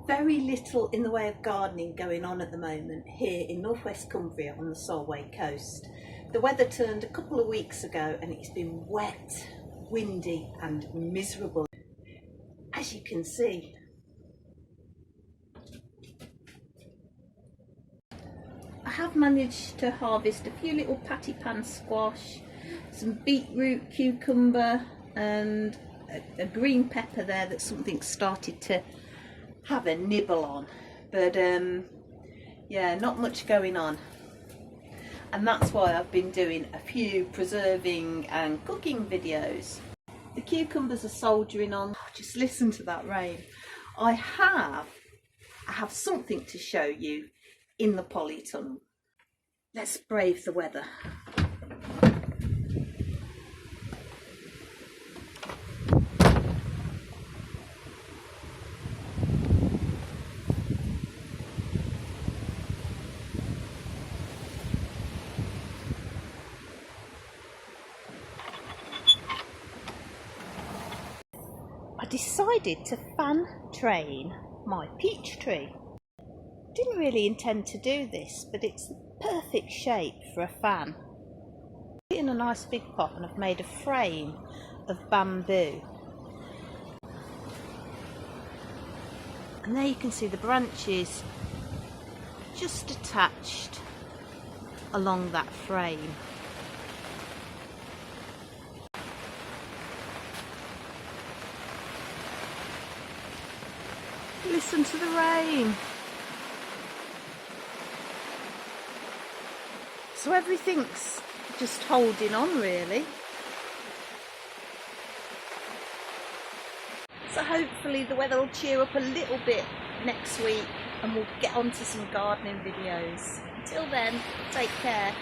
Very little in the way of gardening going on at the moment here in northwest Cumbria on the Solway coast. The weather turned a couple of weeks ago and it's been wet, windy and miserable, as you can see. I have managed to harvest a few little patty pan squash, some beetroot, cucumber and a green pepper there that something started to have a nibble on, but yeah, not much going on, and that's why I've been doing a few preserving and cooking videos. The cucumbers are soldiering on. Just listen to that rain. I have something to show you in the Polytunnel. Let's brave the weather. I decided to fan train my peach tree. Didn't really intend to do this, but it's the perfect shape for a fan. In a nice big pot, and I've made a frame of bamboo. And there you can see the branches just attached along that frame. Listen to the rain. So everything's just holding on really. So hopefully the weather will cheer up a little bit next week and we'll get on to some gardening videos. Until then, take care.